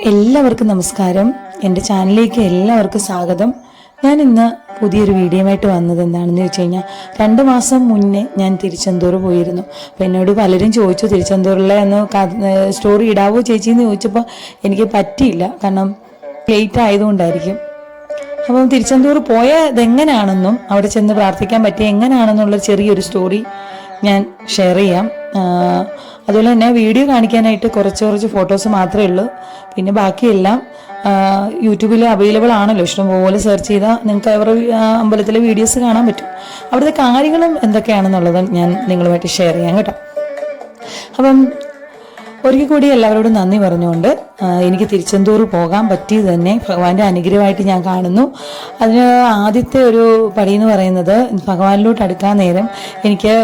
എല്ലാവർക്കും നമസ്കാരം. എൻ്റെ ചാനലിലേക്ക് എല്ലാവർക്കും സ്വാഗതം. ഞാൻ ഇന്ന് പുതിയൊരു വീഡിയോയുമായിട്ട് വന്നത് എന്താണെന്ന് വെച്ച് കഴിഞ്ഞാൽ 2 മാസം മുന്നേ ഞാൻ തിരുച്ചെന്തൂർ പോയിരുന്നു. അപ്പോൾ എന്നോട് പലരും ചോദിച്ചു തിരുച്ചെന്തൂരിലെ ഒന്ന് സ്റ്റോറി ഇടാവോ ചേച്ചി എന്ന് ചോദിച്ചപ്പോൾ എനിക്ക് പറ്റിയില്ല, കാരണം ലേറ്റ് ആയതുകൊണ്ടായിരിക്കും. അപ്പം തിരുച്ചെന്തൂർ പോയതെങ്ങനെയാണെന്നും അവിടെ ചെന്ന് പ്രാർത്ഥിക്കാൻ പറ്റിയ എങ്ങനെയാണെന്നുള്ള ചെറിയൊരു സ്റ്റോറി ഞാൻ ഷെയർ ചെയ്യാം. അതുപോലെ തന്നെ വീഡിയോ കാണിക്കാനായിട്ട് കുറച്ച് ഫോട്ടോസ് മാത്രമേ ഉള്ളൂ. പിന്നെ ബാക്കിയെല്ലാം യൂട്യൂബിൽ അവൈലബിൾ ആണല്ലോ, ഇഷ്ടംപോലെ സെർച്ച് ചെയ്താൽ നിങ്ങൾക്ക് അവരുടെ അമ്പലത്തിലെ വീഡിയോസ് കാണാൻ പറ്റും. അവിടുത്തെ കാര്യങ്ങളും എന്തൊക്കെയാണെന്നുള്ളത് ഞാൻ നിങ്ങളുമായിട്ട് ഷെയർ ചെയ്യാം കേട്ടോ. അപ്പം ഒരിക്കൽ കൂടി എല്ലാവരോടും നന്ദി പറഞ്ഞുകൊണ്ട് എനിക്ക് തിരുച്ചെന്തൂർ പോകാൻ പറ്റിയത് തന്നെ ഭഗവാന്റെ അനുഗ്രഹമായിട്ട് ഞാൻ കാണുന്നു. അതിന് ആദ്യത്തെ ഒരു പടി എന്ന് പറയുന്നത് ഭഗവാനിലോട്ട് അടുക്കാൻ നേരം എനിക്ക്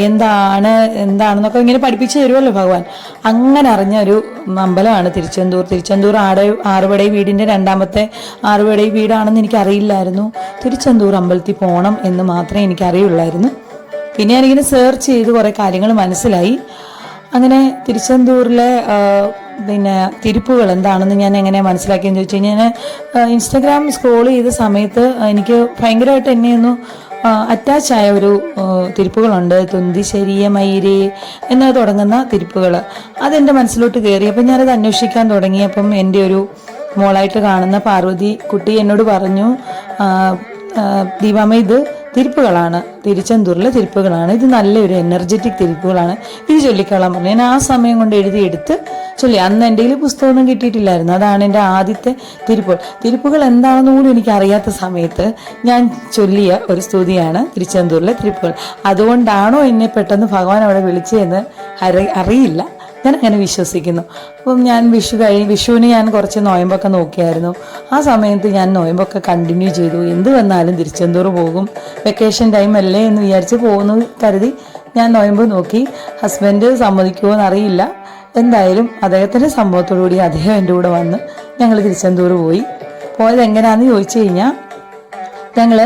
എന്താണെന്നൊക്കെ ഇങ്ങനെ പഠിപ്പിച്ചു തരുമല്ലോ ഭഗവാൻ. അങ്ങനെ അറിഞ്ഞ ഒരു അമ്പലമാണ് തിരുച്ചെന്തൂർ. തിരുച്ചെന്തൂർ ആറുപടൈ വീടിൻ്റെ രണ്ടാമത്തെ ആറുപടൈ വീടാണെന്ന് എനിക്കറിയില്ലായിരുന്നു. തിരുച്ചെന്തൂർ അമ്പലത്തിൽ പോകണം എന്ന് മാത്രമേ എനിക്കറിയുള്ളായിരുന്നു. പിന്നെ ഞാനിങ്ങനെ സെർച്ച് ചെയ്ത് കുറേ കാര്യങ്ങൾ മനസ്സിലായി. അങ്ങനെ തിരുച്ചെന്തൂരിലെ തിരുപ്പുകൾ എന്താണെന്ന് ഞാൻ എങ്ങനെ മനസ്സിലാക്കിയെന്ന് ചോദിച്ചു കഴിഞ്ഞാൽ, ഇൻസ്റ്റഗ്രാം സ്ക്രോൾ ചെയ്ത സമയത്ത് എനിക്ക് ഭയങ്കരമായിട്ട് എന്നെ ഒന്ന് അറ്റാച്ചായ ഒരു തിരുപ്പുകളുണ്ട്. തുന്തിശ്ശേരിയ മയിരേ എന്ന് തുടങ്ങുന്ന തിരുപ്പുകൾ. അതെൻ്റെ മനസ്സിലോട്ട് കയറി. അപ്പം ഞാനത് അന്വേഷിക്കാൻ തുടങ്ങി. അപ്പം എൻ്റെ ഒരു മോളായിട്ട് കാണുന്ന പാർവതി കുട്ടി എന്നോട് പറഞ്ഞു, ദീപാമ്മ ഇത് തിരുപ്പുകളാണ്, തിരുച്ചെന്തൂരിലെ തിരുപ്പുകളാണ്, ഇത് നല്ലൊരു എനർജറ്റിക് തിരുപ്പുകളാണ്, ഇത് ചൊല്ലിക്കളാൻ പറഞ്ഞു. ഞാൻ ആ സമയം കൊണ്ട് എഴുതിയെടുത്ത് ചൊല്ലി. അന്ന് എൻ്റെ കയ്യിൽ പുസ്തകമൊന്നും കിട്ടിയിട്ടില്ലായിരുന്നു. അതാണ് എൻ്റെ ആദ്യത്തെ തിരുപ്പുകൾ എന്താണെന്ന് പോലും എനിക്ക് അറിയാത്ത സമയത്ത് ഞാൻ ചൊല്ലിയ ഒരു സ്തുതിയാണ് തിരുച്ചെന്തൂരിലെ തിരുപ്പുകൾ. അതുകൊണ്ടാണോ എന്നെ പെട്ടെന്ന് ഭഗവാൻ അവിടെ വിളിച്ചതെന്ന് അറിയില്ല, ഞാൻ അങ്ങനെ വിശ്വസിക്കുന്നു. അപ്പം ഞാൻ വിഷുവിന് ഞാൻ കുറച്ച് നോയമ്പൊക്കെ നോക്കിയായിരുന്നു. ആ സമയത്ത് ഞാൻ നോയമ്പൊക്കെ കണ്ടിന്യൂ ചെയ്തു. എന്ത് വന്നാലും തിരുച്ചെന്തൂർ പോകും, വെക്കേഷൻ ടൈം അല്ലേ എന്ന് വിചാരിച്ച് പോകുന്നു കരുതി ഞാൻ നോയമ്പ് നോക്കി. ഹസ്ബൻഡ് സമ്മതിക്കുമോ എന്നറിയില്ല. എന്തായാലും അദ്ദേഹത്തിൻ്റെ സംഭവത്തോടുകൂടി അദ്ദേഹം എൻ്റെ കൂടെ വന്ന് ഞങ്ങൾ തിരുച്ചെന്തൂർ പോയത് എങ്ങനെയാണെന്ന് ചോദിച്ചു കഴിഞ്ഞാൽ, ഞങ്ങൾ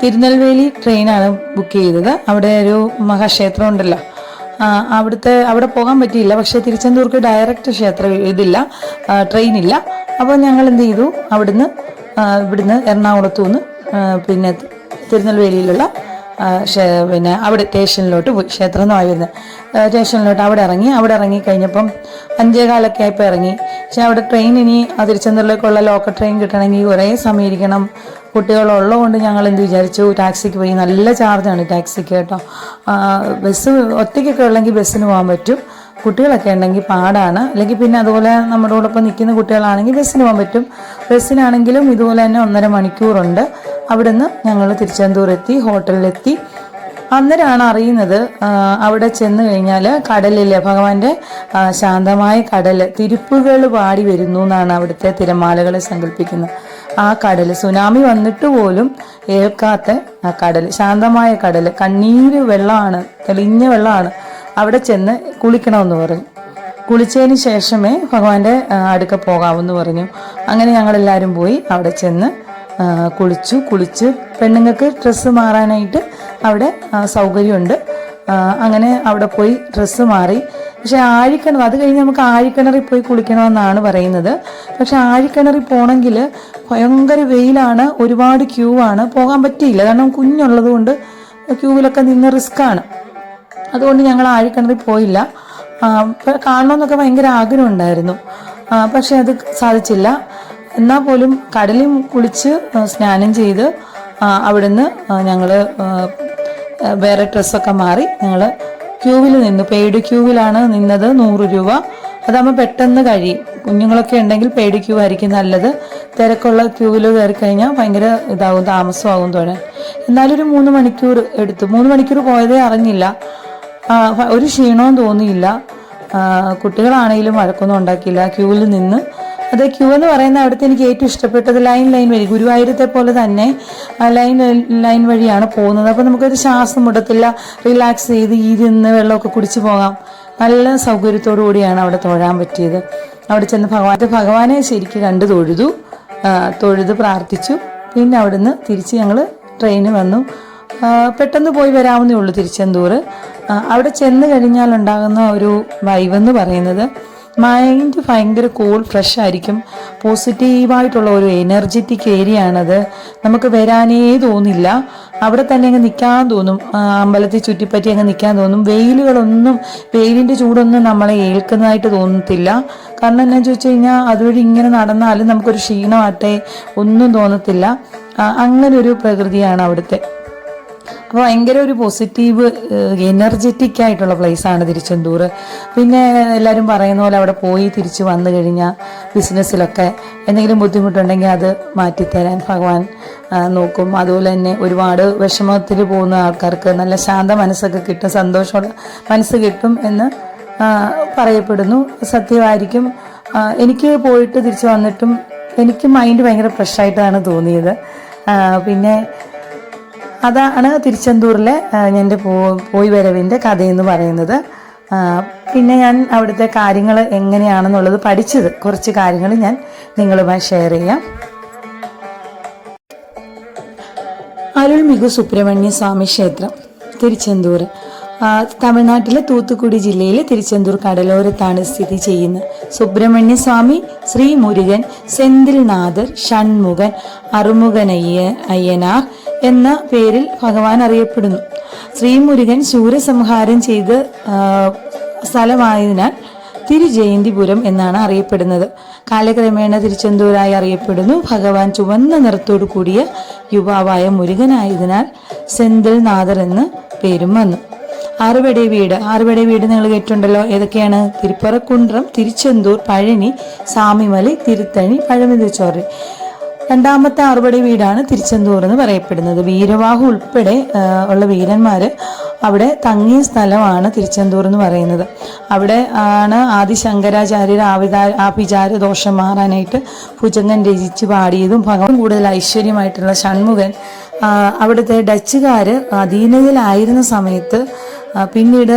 തിരുനെൽവേലി ട്രെയിനാണ് ബുക്ക് ചെയ്തത്. അവിടെ ഒരു മഹാക്ഷേത്രം ഉണ്ടല്ലോ, അവിടെ പോകാൻ പറ്റിയില്ല. പക്ഷേ തിരുച്ചെന്തൂർക്ക് ഡയറക്റ്റ് ട്രെയിനില്ല. അപ്പോൾ ഞങ്ങൾ എന്ത് ചെയ്തു, ഇവിടുന്ന് എറണാകുളത്തു നിന്ന് പിന്നെ തിരുനെൽവേലിയിലുള്ള അവിടെ സ്റ്റേഷനിലോട്ട് പോയി. ക്ഷേത്രം എന്ന് പറയുന്നത് സ്റ്റേഷനിലോട്ട് അവിടെ ഇറങ്ങി കഴിഞ്ഞപ്പം 5:15 ആയപ്പോൾ ഇറങ്ങി. പക്ഷെ അവിടെ ട്രെയിൻ ഇനി തിരുച്ചെന്തൂരിലേക്കുള്ള ലോക്കൽ ട്രെയിൻ കിട്ടണമെങ്കിൽ കുറേ സമയം ഇരിക്കണം. കുട്ടികളുള്ളതുകൊണ്ട് ഞങ്ങൾ എന്ത് വിചാരിച്ചു, ടാക്സിക്ക് പോയി. നല്ല ചാർജാണ് ടാക്സിക്ക് കേട്ടോ. ബസ് ഒറ്റയ്ക്കൊക്കെ ഉള്ളെങ്കിൽ ബസ്സിന് പോകാൻ പറ്റും. കുട്ടികളൊക്കെ ഉണ്ടെങ്കിൽ പാടാണ്. അല്ലെങ്കിൽ പിന്നെ അതുപോലെ നമ്മുടെ കൂടൊപ്പം നിൽക്കുന്ന കുട്ടികളാണെങ്കിൽ ബസ്സിന് പോകാൻ പറ്റും. ബസ്സിനാണെങ്കിലും ഇതുപോലെ തന്നെ 1.5 മണിക്കൂറുണ്ട്. അവിടുന്ന് ഞങ്ങൾ തിരുച്ചെന്തൂർ എത്തി, ഹോട്ടലിലെത്തി. അന്നേരമാണ് അറിയുന്നത്, അവിടെ ചെന്ന് കഴിഞ്ഞാൽ കടലിലെ ഭഗവാന്റെ ശാന്തമായ കടൽ തിരുപ്പുകൾ പാടി വരുന്നു എന്നാണ് അവിടുത്തെ തിരമാലകളെ സങ്കല്പിക്കുന്നത്. ആ കടൽ സുനാമി വന്നിട്ട് പോലും ഏൽക്കാത്ത ആ കടൽ, ശാന്തമായ കടൽ, കണ്ണീര് വെള്ളമാണ്, തെളിഞ്ഞ വെള്ളമാണ്. അവിടെ ചെന്ന് കുളിക്കണമെന്ന് പറഞ്ഞു. കുളിച്ചതിന് ശേഷമേ ഭഗവാന്റെ അടുക്ക പോകാമെന്ന് പറഞ്ഞു. അങ്ങനെ ഞങ്ങളെല്ലാവരും പോയി അവിടെ ചെന്ന് കുളിച്ച് പെണ്ണുങ്ങൾക്ക് ഡ്രസ്സ് മാറാനായിട്ട് അവിടെ സൗകര്യമുണ്ട്. അങ്ങനെ അവിടെ പോയി ഡ്രസ്സ് മാറി. പക്ഷെ ആഴിക്കിണർ, അത് കഴിഞ്ഞ് നമുക്ക് ആഴിക്കിണറിൽ പോയി കുളിക്കണമെന്നാണ് പറയുന്നത്. പക്ഷെ ആഴിക്കിണറിൽ പോകണമെങ്കിൽ ഭയങ്കര വെയിലാണ്, ഒരുപാട് ക്യൂ ആണ്, പോകാൻ പറ്റിയില്ല. കാരണം കുഞ്ഞുള്ളത് കൊണ്ട് ക്യൂവിലൊക്കെ നിന്ന് റിസ്ക്കാണ്. അതുകൊണ്ട് ഞങ്ങൾ ആഴിക്കിണറിൽ പോയില്ല. കാണണമെന്നൊക്കെ ഭയങ്കര ആഗ്രഹം ഉണ്ടായിരുന്നു, പക്ഷെ അത് സാധിച്ചില്ല. എന്നാൽ പോലും കടലിൽ കുളിച്ച് സ്നാനം ചെയ്ത് അവിടുന്ന് ഞങ്ങൾ വേറെ ഡ്രസ്സൊക്കെ മാറി ഞങ്ങൾ ക്യൂവിൽ നിന്നു. പെയ്ഡ് ക്യൂവിലാണ് നിന്നത്. 100 രൂപ. അതാകുമ്പോൾ പെട്ടെന്ന് കഴിയും. കുഞ്ഞുങ്ങളൊക്കെ ഉണ്ടെങ്കിൽ പെയ്ഡ് ക്യൂ ആയിരിക്കും നല്ലത്. തിരക്കുള്ള ക്യൂവിൽ കയറി കഴിഞ്ഞാൽ ഭയങ്കര താമസമാകും തോന്നാൻ. എന്നാലും ഒരു 3 മണിക്കൂർ എടുത്തു. 3 മണിക്കൂർ പോയതേ അറിഞ്ഞില്ല. ഒരു ക്ഷീണവും തോന്നിയില്ല. കുട്ടികളാണെങ്കിലും വഴക്കൊന്നും ഉണ്ടാക്കിയില്ല. ക്യൂവിൽ നിന്ന് അത് ക്യൂ എന്ന് പറയുന്ന അവിടുത്തെ എനിക്ക് ഏറ്റവും ഇഷ്ടപ്പെട്ടത് ലൈൻ വഴി, ഗുരുവായൂരത്തെ പോലെ തന്നെ ലൈൻ വഴിയാണ് പോകുന്നത്. അപ്പോൾ നമുക്കൊരു ശ്വാസം മുടത്തില്ല, റിലാക്സ് ചെയ്ത് ഇരുന്ന് വെള്ളമൊക്കെ കുടിച്ച് പോകാം. നല്ല സൗകര്യത്തോടു കൂടിയാണ് അവിടെ തൊഴാൻ പറ്റിയത്. അവിടെ ചെന്ന് ഭഗവാനെ ശരിക്ക് കണ്ട് തൊഴുത് പ്രാർത്ഥിച്ചു. പിന്നെ അവിടുന്ന് തിരിച്ച് ഞങ്ങൾ ട്രെയിന് വന്നു. പെട്ടെന്ന് പോയി വരാവുന്നേ ഉള്ളൂ തിരുച്ചെന്തൂർ. അവിടെ ചെന്ന് കഴിഞ്ഞാൽ ഉണ്ടാകുന്ന ഒരു വൈബെന്ന് പറയുന്നത്, മൈൻഡ് ഭയങ്കര കൂൾ ഫ്രഷ് ആയിരിക്കും. പോസിറ്റീവായിട്ടുള്ള ഒരു എനർജറ്റിക് ഏരിയ ആണത്. നമുക്ക് വരാനേ തോന്നില്ല, അവിടെ തന്നെ അങ്ങ് നിൽക്കാൻ തോന്നും. അമ്പലത്തിൽ ചുറ്റിപ്പറ്റി അങ്ങ് നിൽക്കാൻ തോന്നും. വെയിലിൻ്റെ ചൂടൊന്നും നമ്മളെ ഏൽക്കുന്നതായിട്ട് തോന്നത്തില്ല. കാരണം എന്നാന്ന് ചോദിച്ചു കഴിഞ്ഞാൽ അതുവഴി ഇങ്ങനെ നടന്നാലും നമുക്കൊരു ക്ഷീണമാട്ടെ ഒന്നും തോന്നത്തില്ല. അങ്ങനെ ഒരു പ്രകൃതിയാണ് അവിടുത്തെ. അപ്പോൾ ഭയങ്കര ഒരു പോസിറ്റീവ് എനർജറ്റിക് ആയിട്ടുള്ള പ്ലേസാണ് തിരുച്ചെന്തൂർ. പിന്നെ എല്ലാവരും പറയുന്ന പോലെ അവിടെ പോയി തിരിച്ച് വന്നു കഴിഞ്ഞാൽ ബിസിനസ്സിലൊക്കെ എന്തെങ്കിലും ബുദ്ധിമുട്ടുണ്ടെങ്കിൽ അത് മാറ്റിത്തരാൻ ഭഗവാൻ നോക്കും. അതുപോലെ തന്നെ ഒരുപാട് വിഷമത്തിൽ പോകുന്ന ആൾക്കാർക്ക് നല്ല ശാന്ത മനസ്സൊക്കെ കിട്ടും, സന്തോഷമുള്ള മനസ്സ് കിട്ടും എന്ന് പറയപ്പെടുന്നു. സത്യമായിരിക്കും. എനിക്ക് പോയിട്ട് തിരിച്ച് വന്നിട്ടും എനിക്ക് മൈൻഡ് ഭയങ്കര ഫ്രഷായിട്ടാണ് തോന്നിയത്. പിന്നെ അതാണ് തിരുച്ചെന്തൂരിലെ എൻ്റെ പോയി വരവിൻ്റെ കഥയെന്ന് പറയുന്നത്. പിന്നെ ഞാൻ അവിടുത്തെ കാര്യങ്ങൾ എങ്ങനെയാണെന്നുള്ളത് പഠിച്ചത് കുറച്ച് കാര്യങ്ങൾ ഞാൻ നിങ്ങളുമായി ഷെയർ ചെയ്യാം. അരുൾമിகு സുബ്രഹ്മണ്യ സ്വാമി ക്ഷേത്രം തിരുച്ചെന്തൂർ തമിഴ്നാട്ടിലെ തൂത്തുക്കുടി ജില്ലയിലെ തിരുച്ചെന്തൂർ കടലോരത്താണ് സ്ഥിതി ചെയ്യുന്നത്. സുബ്രഹ്മണ്യ സ്വാമി, ശ്രീ മുരുകൻ, സെന്തിൽനാഥർ, ഷൺമുഖൻ, അയ്യനാർ എന്ന പേരിൽ ഭഗവാൻ അറിയപ്പെടുന്നു. ശ്രീമുരുകൻ ശൂരസംഹാരം ചെയ്ത് സ്ഥലമായതിനാൽ തിരുജയന്തിപുരം എന്നാണ് അറിയപ്പെടുന്നത്. കാലക്രമേണ തിരുച്ചെന്തൂരായി അറിയപ്പെടുന്നു. ഭഗവാൻ ചുവന്ന നിറത്തോടു കൂടിയ യുവാവായ മുരുകനായതിനാൽ സെന്തിൽനാഥർ എന്ന് പേരും വന്നു. ആറുപട വീട് നിങ്ങൾ കേട്ടിട്ടുണ്ടല്ലോ. ഏതൊക്കെയാണ്? തിരുപ്പറക്കുണ്ട്രം, തിരുച്ചെന്തൂർ, പഴനി, സാമിമലൈ, തിരുത്തണി, പഴമുതിർച്ചോറ്. രണ്ടാമത്തെ ആറുപട വീടാണ് തിരുച്ചെന്തൂർ എന്ന് പറയപ്പെടുന്നത്. വീരവാഹു ഉൾപ്പെടെ ഉള്ള വീരന്മാര് അവിടെ തങ്ങിയ സ്ഥലമാണ് തിരുച്ചെന്തൂർ എന്ന് പറയുന്നത്. അവിടെ ആണ് ആദി ശങ്കരാചാര്യർ ആഭിചാര ദോഷം മാറാനായിട്ട് ഭുജംഗം രചിച്ച് പാടിയതും ഭഗവാൻ കൂടുതൽ ഐശ്വര്യമായിട്ടുള്ള ഷൺമുഖൻ അവിടുത്തെ ഡച്ചുകാര് അധീനതയിലായിരുന്ന സമയത്ത് പിന്നീട്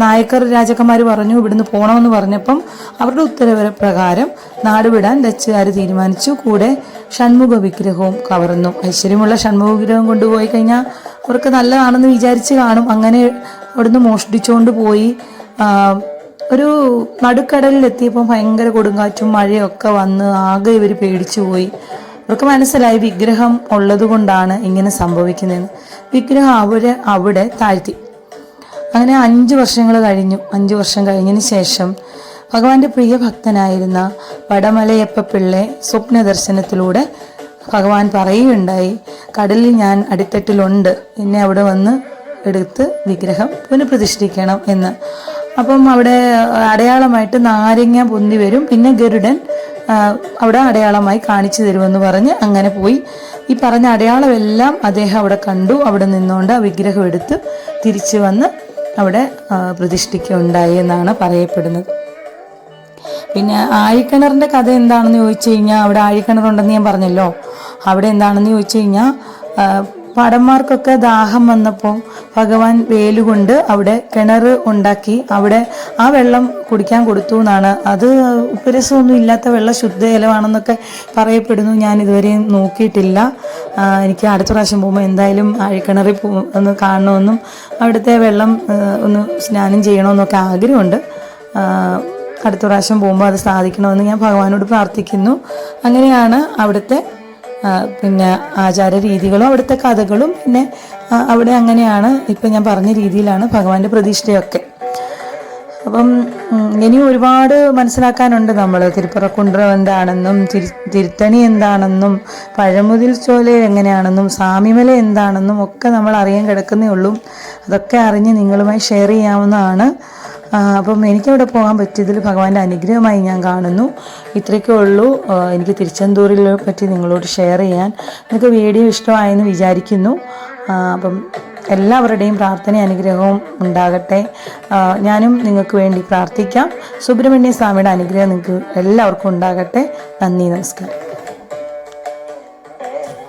നായക്കർ രാജാക്കന്മാർ പറഞ്ഞു ഇവിടുന്ന് പോകണമെന്ന് പറഞ്ഞപ്പം അവരുടെ ഉത്തരവ് പ്രകാരം നാടുവിടാൻ ഡച്ചുകാർ തീരുമാനിച്ചു. കൂടെ ഷൺമുഖ വിഗ്രഹവും കവർന്നു. ഐശ്വര്യമുള്ള ഷൺമുഖ വിഗ്രഹം കൊണ്ടുപോയി കഴിഞ്ഞാൽ അവർക്ക് നല്ലതാണെന്ന് വിചാരിച്ച് കാണും. അങ്ങനെ അവിടുന്ന് മോഷ്ടിച്ചുകൊണ്ട് പോയി. ഒരു നടുക്കടലിലെത്തിയപ്പോൾ ഭയങ്കര കൊടുങ്കാറ്റും മഴയൊക്കെ വന്ന് ആകെ ഇവർ പേടിച്ചു പോയി. അവർക്ക് മനസ്സിലായി വിഗ്രഹം ഉള്ളത് കൊണ്ടാണ് ഇങ്ങനെ സംഭവിക്കുന്നതെന്ന്. വിഗ്രഹം അവിടെ താഴ്ത്തി. അങ്ങനെ 5 വർഷങ്ങൾ കഴിഞ്ഞു. 5 വർഷം കഴിഞ്ഞതിന് ശേഷം ഭഗവാന്റെ പ്രിയ ഭക്തനായിരുന്ന വടമലയപ്പ പിള്ളെ സ്വപ്ന ദർശനത്തിലൂടെ ഭഗവാൻ പറയുകയുണ്ടായി, കടലിൽ ഞാൻ അടിത്തട്ടിലുണ്ട്, എന്നെ അവിടെ വന്ന് എടുത്ത് വിഗ്രഹം പുനഃപ്രതിഷ്ഠിക്കണം എന്ന്. അപ്പം അവിടെ അടയാളമായിട്ട് നാരങ്ങ പൊന്തി വരും, പിന്നെ ഗരുഡൻ അവിടെ അടയാളമായി കാണിച്ചു തരുമെന്ന് പറഞ്ഞ് അങ്ങനെ പോയി. ഈ പറഞ്ഞ അടയാളമെല്ലാം അദ്ദേഹം അവിടെ കണ്ടു. അവിടെ നിന്നുകൊണ്ട് ആ വിഗ്രഹം എടുത്ത് തിരിച്ചു വന്ന് അവിടെ പ്രതിഷ്ഠിക്കുകയുണ്ടായി എന്നാണ് പറയപ്പെടുന്നത്. പിന്നെ ആഴിക്കിണറിൻ്റെ കഥ എന്താണെന്ന് ചോദിച്ചു കഴിഞ്ഞാൽ, അവിടെ ആഴിക്കിണറുണ്ടെന്ന് ഞാൻ പറഞ്ഞല്ലോ. അവിടെ എന്താണെന്ന് ചോദിച്ചു കഴിഞ്ഞാൽ, ഭടന്മാർക്കൊക്കെ ദാഹം വന്നപ്പോൾ ഭഗവാൻ വേലുകൊണ്ട് അവിടെ കിണർ ഉണ്ടാക്കി അവിടെ ആ വെള്ളം കുടിക്കാൻ കൊടുത്തു എന്നാണ്. അത് ഉപ്പുരസമൊന്നും ഇല്ലാത്ത വെള്ളം ശുദ്ധ ജലമാണെന്നൊക്കെ പറയപ്പെടുന്നു. ഞാൻ ഇതുവരെ നോക്കിയിട്ടില്ല. എനിക്ക് അടുത്ത പ്രാവശ്യം പോകുമ്പോൾ എന്തായാലും ആഴിക്കിണറിൽ ഒന്ന് കാണണമെന്നും അവിടുത്തെ വെള്ളം ഒന്ന് സ്നാനം ചെയ്യണമെന്നൊക്കെ ആഗ്രഹമുണ്ട്. അടുത്ത പ്രാവശ്യം പോകുമ്പോൾ അത് സാധിക്കണമെന്ന് ഞാൻ ഭഗവാനോട് പ്രാർത്ഥിക്കുന്നു. അങ്ങനെയാണ് അവിടുത്തെ പിന്നെ ആചാര രീതികളും അവിടുത്തെ കഥകളും പിന്നെ അവിടെ അങ്ങനെയാണ് ഇപ്പം ഞാൻ പറഞ്ഞ രീതിയിലാണ് ഭഗവാന്റെ പ്രതിഷ്ഠയൊക്കെ. അപ്പം ഇനിയും ഒരുപാട് മനസ്സിലാക്കാനുണ്ട്. നമ്മൾ തിരുപ്പറക്കുണ്ട്രം എന്താണെന്നും തിരുത്തണി എന്താണെന്നും പഴമുതിൽ ചോല എങ്ങനെയാണെന്നും സാമിമല എന്താണെന്നും ഒക്കെ നമ്മൾ അറിയാൻ കിടക്കുന്നേ ഉള്ളൂ. അതൊക്കെ അറിഞ്ഞ് നിങ്ങളുമായി ഷെയർ ചെയ്യാവുന്നതാണ്. അപ്പം എനിക്കവിടെ പോകാൻ പറ്റിയതിൽ ഭഗവാന്റെ അനുഗ്രഹമായി ഞാൻ കാണുന്നു. ഇത്രയൊക്കെ ഉള്ളൂ എനിക്ക് തിരുച്ചെന്തൂരിനെ പറ്റി നിങ്ങളോട് ഷെയർ ചെയ്യാൻ. നിങ്ങൾക്ക് വീഡിയോ ഇഷ്ടമായെന്ന് വിചാരിക്കുന്നു. അപ്പം എല്ലാവരുടെയും പ്രാർത്ഥന അനുഗ്രഹവും ഉണ്ടാകട്ടെ. ഞാനും നിങ്ങൾക്ക് വേണ്ടി പ്രാർത്ഥിക്കാം. സുബ്രഹ്മണ്യ സ്വാമിയുടെ അനുഗ്രഹം നിങ്ങൾക്ക് എല്ലാവർക്കും ഉണ്ടാകട്ടെ. നന്ദി, നമസ്കാരം.